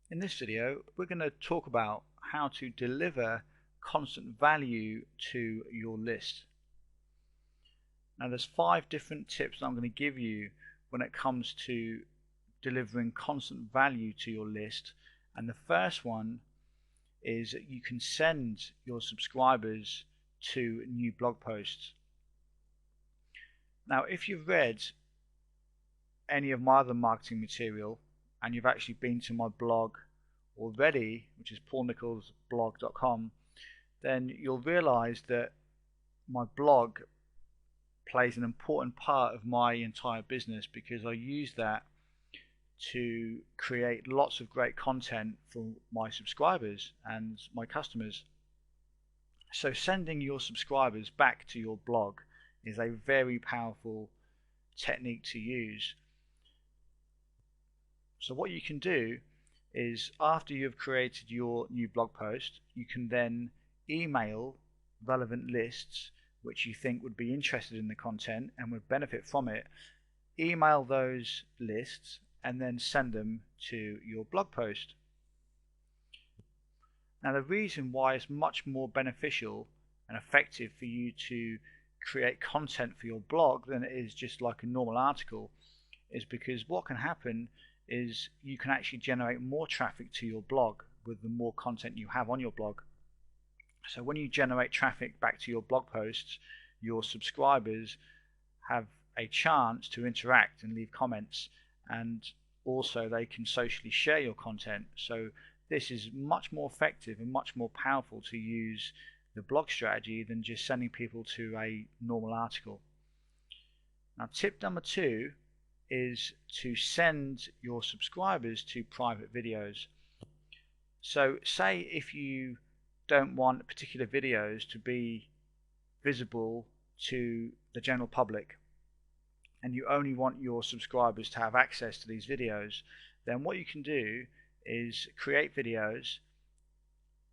In this video, we're going to talk about how to deliver constant value to your list. Now there's 5 different tips that I'm going to give you when it comes to delivering constant value to your list. And the first one is that you can send your subscribers to new blog posts. Now if you've read any of my other marketing material and you've actually been to my blog already, which is paulnicholsblog.com, then you'll realize that my blog plays an important part of my entire business because I use that to create lots of great content for my subscribers and my customers. So sending your subscribers back to your blog is a very powerful technique to use. So what you can do is, after you've created your new blog post, you can then email relevant lists which you think would be interested in the content and would benefit from it. Email those lists and then send them to your blog post. Now the reason why it's much more beneficial and effective for you to create content for your blog than it is just like a normal article is because what can happen is you can actually generate more traffic to your blog with the more content you have on your blog. So when you generate traffic back to your blog posts, your subscribers have a chance to interact and leave comments, and also they can socially share your content. So this is much more effective and much more powerful to use the blog strategy than just sending people to a normal article. Now tip number 2 is to send your subscribers to private videos. So say if you don't want particular videos to be visible to the general public and you only want your subscribers to have access to these videos, then what you can do is create videos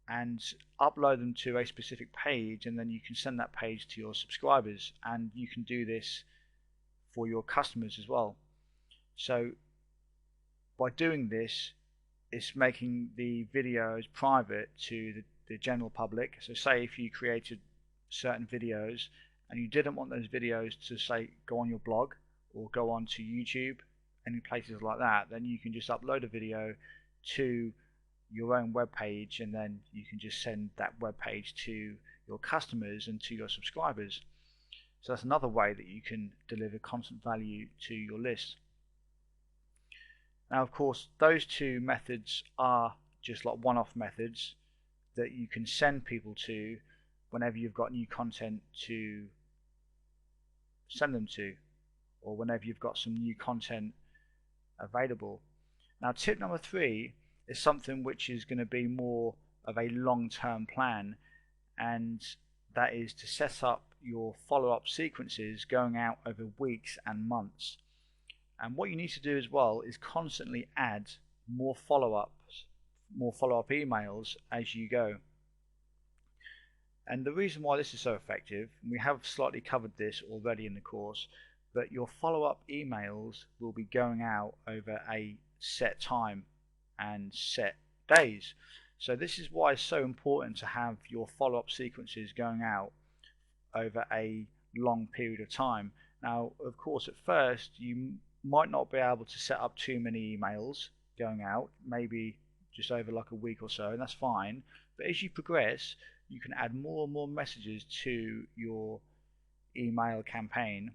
and upload them to a specific page, and then you can send that page to your subscribers, and you can do this for your customers as well. So by doing this, it's making the videos private to the general public. So say if you created certain videos and you didn't want those videos to say go on your blog or go on to YouTube, any places like that, then you can just upload a video to your own web page, and then you can just send that web page to your customers and to your subscribers. So that's another way that you can deliver constant value to your list. Now of course those 2 methods are just like one-off methods that you can send people to whenever you've got new content to send them to, or whenever you've got some new content available. Now tip number 3 is something which is going to be more of a long-term plan, and that is to set up your follow-up sequences going out over weeks and months. And what you need to do as well is constantly add more follow-up emails as you go. And the reason why this is so effective, and we have slightly covered this already in the course, but your follow-up emails will be going out over a set time and set days. So this is why it's so important to have your follow-up sequences going out over a long period of time. Now of course at first you might not be able to set up too many emails going out, maybe just over like a week or so, and that's fine. But as you progress, you can add more and more messages to your email campaign.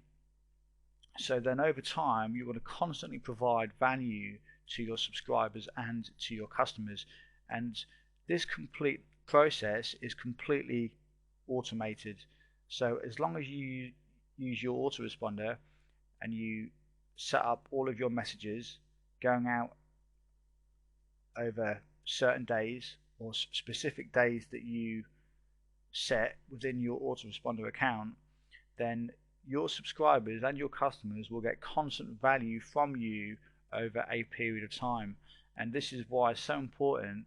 So then over time you want to constantly provide value to your subscribers and to your customers, and this complete process is completely automated. So as long as you use your autoresponder and you set up all of your messages going out over certain days or specific days that you set within your autoresponder account, then your subscribers and your customers will get constant value from you over a period of time. And this is why it's so important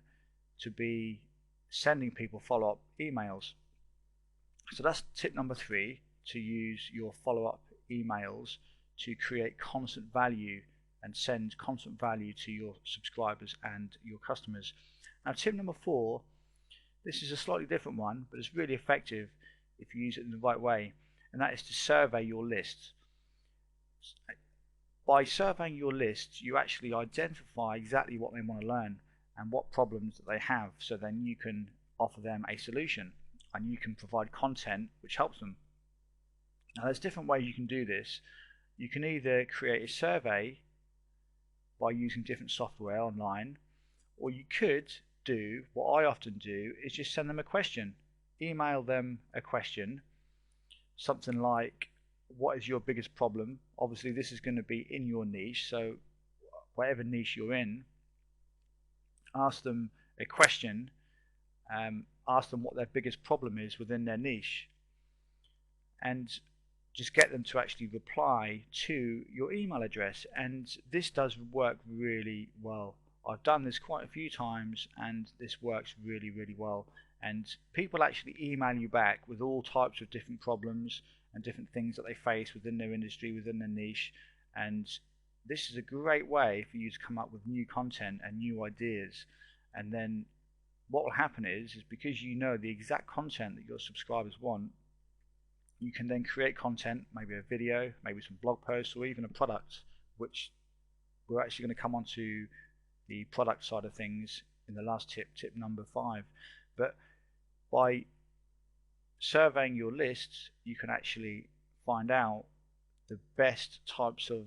to be sending people follow-up emails. So that's tip number 3, to use your follow-up emails to create constant value and send constant value to your subscribers and your customers. Now, tip number 4, this is a slightly different one, but it's really effective if you use it in the right way, and that is to survey your list. By surveying your list, you actually identify exactly what they want to learn and what problems that they have, so then you can offer them a solution and you can provide content which helps them. Now, there's different ways you can do this. You can either create a survey by using different software online, or you could do what I often do, is just send them a question. Email them a question, something like, what is your biggest problem? Obviously this is going to be in your niche, so whatever niche you're in, ask them a question, ask them what their biggest problem is within their niche, and just get them to actually reply to your email address. And this does work really well. I've done this quite a few times and this works really well, and people actually email you back with all types of different problems and different things that they face within their industry, within their niche, and this is a great way for you to come up with new content and new ideas. And then what will happen is because you know the exact content that your subscribers want, you can then create content, maybe a video, maybe some blog posts, or even a product, which we're actually going to come on to the product side of things in the last tip, tip number 5. But by surveying your lists, you can actually find out the best types of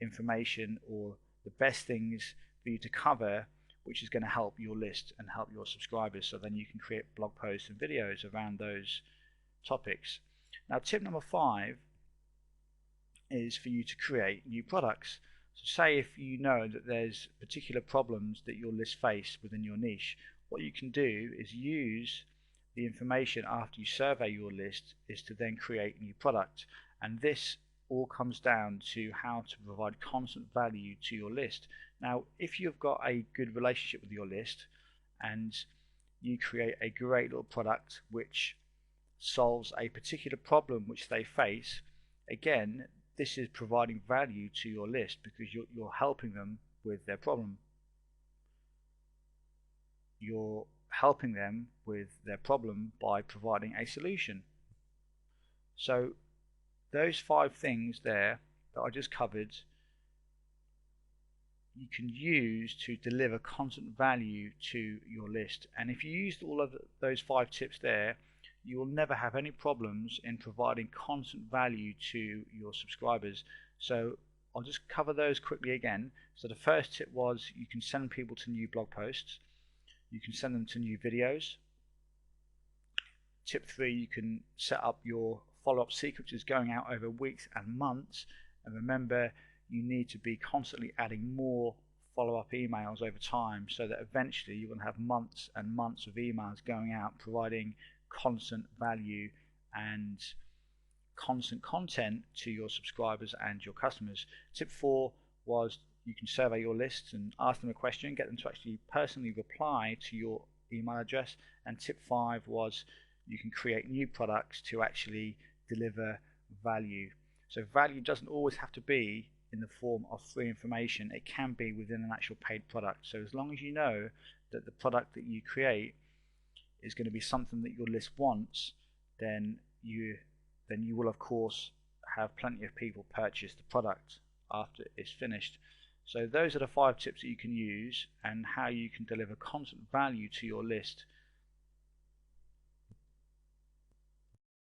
information or the best things for you to cover, which is going to help your list and help your subscribers, so then you can create blog posts and videos around those topics. Now, tip number 5 is for you to create new products. So say if you know that there's particular problems that your list face within your niche, what you can do is use the information after you survey your list is to then create a new product. And this all comes down to how to provide constant value to your list. Now, if you've got a good relationship with your list and you create a great little product which solves a particular problem which they face, again, this is providing value to your list because you're helping them with their problem. You're helping them with their problem by providing a solution. So those 5 things there that I just covered, you can use to deliver constant value to your list. And if you used all of those 5 tips there, you will never have any problems in providing constant value to your subscribers. So I'll just cover those quickly again. So the first tip was you can send people to new blog posts. You can send them to new videos. Tip 3, you can set up your follow-up sequences going out over weeks and months. And remember, you need to be constantly adding more follow-up emails over time so that eventually you will have months and months of emails going out providing constant value and constant content to your subscribers and your customers. Tip 4 was you can survey your lists and ask them a question, get them to actually personally reply to your email address. And tip 5 was you can create new products to actually deliver value. So value doesn't always have to be in the form of free information. It can be within an actual paid product. So as long as you know that the product that you create is going to be something that your list wants, then you will of course have plenty of people purchase the product after it's finished. So those are the 5 tips that you can use and how you can deliver constant value to your list